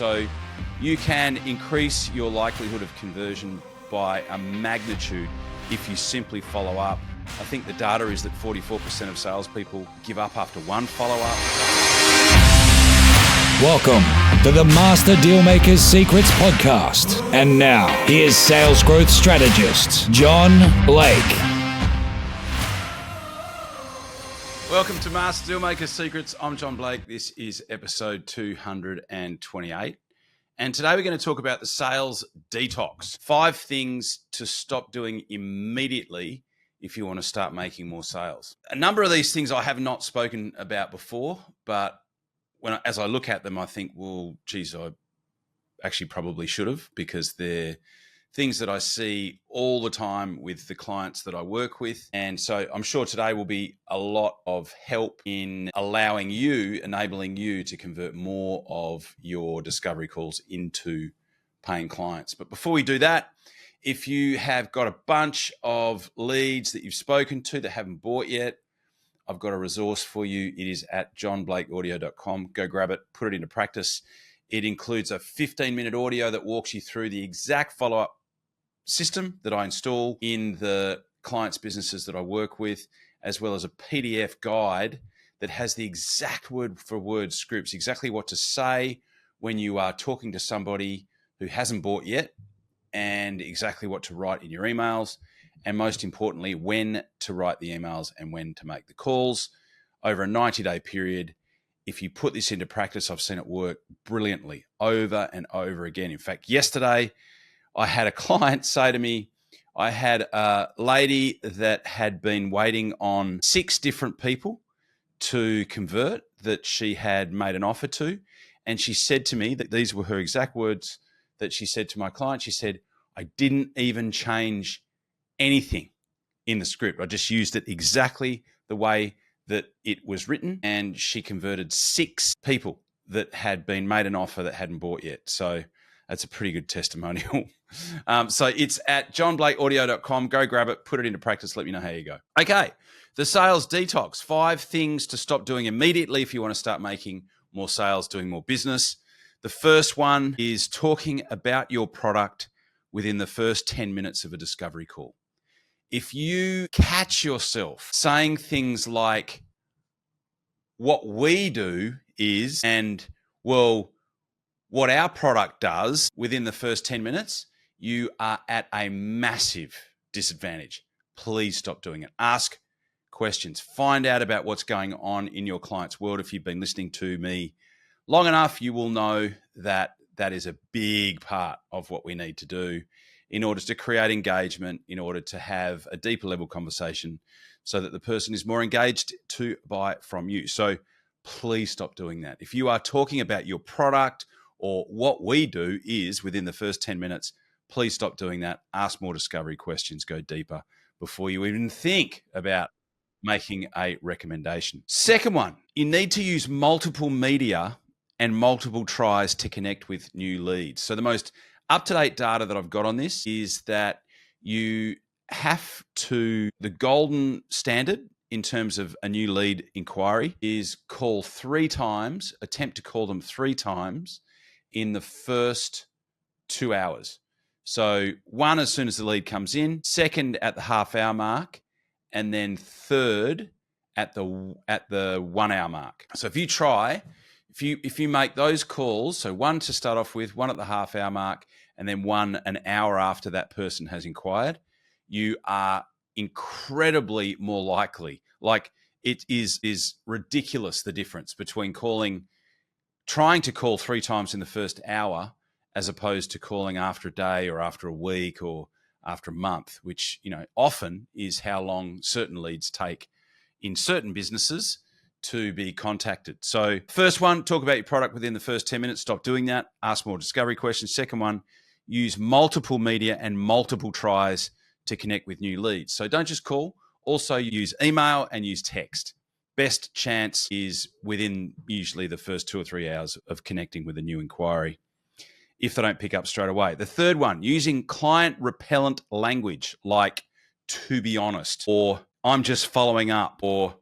So you can increase your likelihood of conversion by a magnitude if you simply follow up. I think the data is that 44% of salespeople give up after one follow-up. Welcome to the Master Dealmakers Secrets podcast. And now, here's sales growth strategist, John Blake. Welcome to Master Dealmakers Secrets. I'm John Blake. This is episode 228. And today we're going to talk about the sales detox. 5 things to stop doing immediately if you want to start making more sales. A number of these things I have not spoken about before, but as I look at them, I think, well, geez, I actually probably should have, because they're things that I see all the time with the clients that I work with. And so I'm sure today will be a lot of help in enabling you to convert more of your discovery calls into paying clients. But before we do that, if you have got a bunch of leads that you've spoken to that haven't bought yet, I've got a resource for you. It is at johnblakeaudio.com. Go grab it, put it into practice. It includes a 15-minute audio that walks you through the exact follow-up system that I install in the clients' businesses that I work with, as well as a PDF guide that has the exact word-for-word scripts, exactly what to say when you are talking to somebody who hasn't bought yet, and exactly what to write in your emails, and most importantly, when to write the emails and when to make the calls over a 90-day period. If you put this into practice, I've seen it work brilliantly over and over again. In fact, yesterday, I had a client say to me, I had a lady that had been waiting on 6 different people to convert that she had made an offer to. And she said to me that these were her exact words that she said to my client. She said, I didn't even change anything in the script. I just used it exactly the way that it was written. And she converted 6 people that had been made an offer that hadn't bought yet. So that's a pretty good testimonial. So it's at johnblakeaudio.com. Go grab it, put it into practice. Let me know how you go. Okay, the sales detox. 5 things to stop doing immediately if you want to start making more sales, doing more business. The first one is talking about your product within the first 10 minutes of a discovery call. If you catch yourself saying things like, what we do is, and well, what our product does within the first 10 minutes, you are at a massive disadvantage. Please stop doing it. Ask questions. Find out about what's going on in your client's world. If you've been listening to me long enough, you will know that that is a big part of what we need to do in order to create engagement, in order to have a deeper level conversation so that the person is more engaged to buy from you. So please stop doing that. If you are talking about your product or what we do is within the first 10 minutes, please stop doing that. Ask more discovery questions, go deeper before you even think about making a recommendation. Second one, you need to use multiple media and multiple tries to connect with new leads. So the most up-to-date data that I've got on this is that you have to, the golden standard in terms of a new lead inquiry is call 3 times, attempt to call them 3 times in the first 2 hours. So 1 as soon as the lead comes in, 2nd at the half-hour mark, and then 3rd at the 1 hour mark. So if you try, if you make those calls, so 1 to start off with, 1 at the half-hour mark, and then 1 an hour after that person has inquired, you are incredibly more likely. Like, it is ridiculous, the difference between trying to call 3 times in the first hour as opposed to calling after a day or after a week or after a month, which, often is how long certain leads take in certain businesses to be contacted. So first one, talk about your product within the first 10 minutes. Stop doing that. Ask more discovery questions. Second one, use multiple media and multiple tries to connect with new leads. So don't just call. Also use email and use text. Best chance is within usually the first 2 or 3 hours of connecting with a new inquiry, if they don't pick up straight away. The third one, using client repellent language like "to be honest" or "I'm just following up" or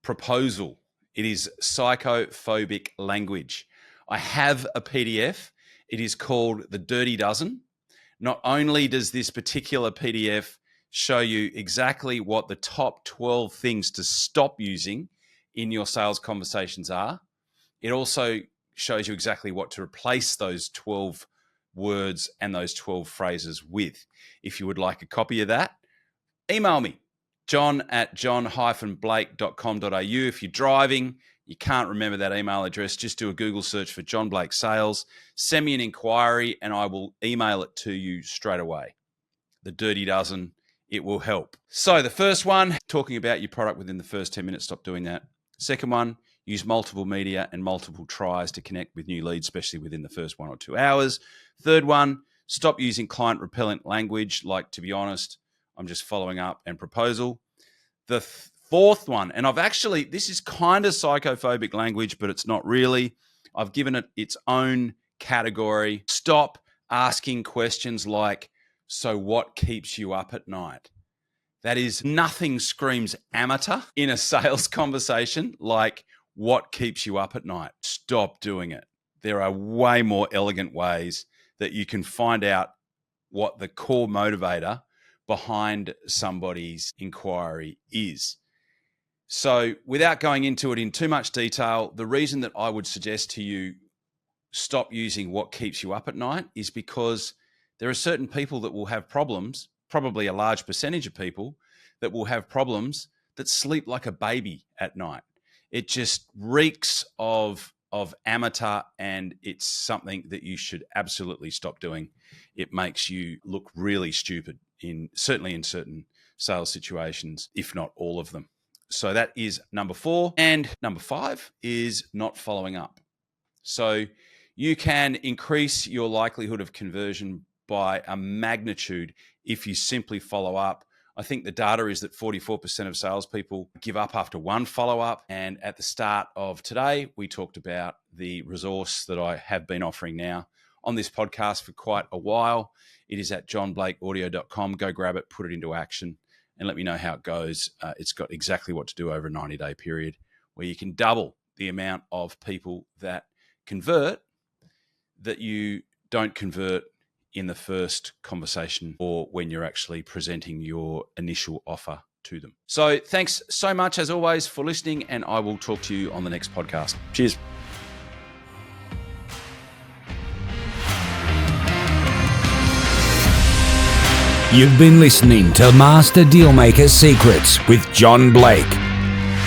"proposal." It is psychophobic language. I have a PDF It is called the Dirty Dozen. Not only does this particular PDF show you exactly what the top 12 things to stop using in your sales conversations are, it also shows you exactly what to replace those 12 words and those 12 phrases with. If you would like a copy of that, email me, john@john-blake.com.au. If you're driving, you can't remember that email address, just do a Google search for John Blake Sales, send me an inquiry, and I will email it to you straight away. The Dirty Dozen, it will help. So the first one, talking about your product within the first 10 minutes, stop doing that. Second one, use multiple media and multiple tries to connect with new leads, especially within the first 1 or 2 hours. Third one, stop using client repellent language, like, to be honest, I'm just following up and proposal. The fourth one, and this is kind of psychophobic language, but it's not really. I've given it its own category. Stop asking questions like, so what keeps you up at night? That is, nothing screams amateur in a sales conversation like, what keeps you up at night? Stop doing it. There are way more elegant ways that you can find out what the core motivator behind somebody's inquiry is. So without going into it in too much detail, the reason that I would suggest to you stop using what keeps you up at night is because there are certain people that will have problems, probably a large percentage of people that will have problems that sleep like a baby at night. It just reeks of amateur, and it's something that you should absolutely stop doing. It makes you look really stupid, certainly in certain sales situations, if not all of them. So that is number 4. And number 5 is not following up. So you can increase your likelihood of conversion by a magnitude if you simply follow up. I think the data is that 44% of salespeople give up after one follow-up. And at the start of today, we talked about the resource that I have been offering now on this podcast for quite a while. It is at johnblakeaudio.com. Go grab it, put it into action, and let me know how it goes. It's got exactly what to do over a 90-day period where you can double the amount of people that convert that you don't convert in the first conversation or when you're actually presenting your initial offer to them. So thanks so much, as always, for listening, and I will talk to you on the next podcast. Cheers. You've been listening to Master Dealmaker Secrets with John Blake.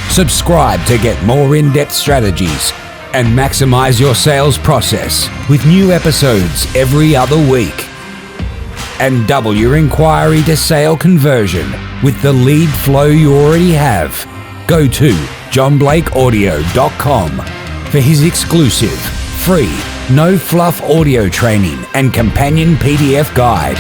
Subscribe to get more in-depth strategies and maximize your sales process with new episodes every other week. And double your inquiry to sale conversion with the lead flow you already have. Go to johnblakeaudio.com for his exclusive, free, no fluff audio training and companion PDF guide.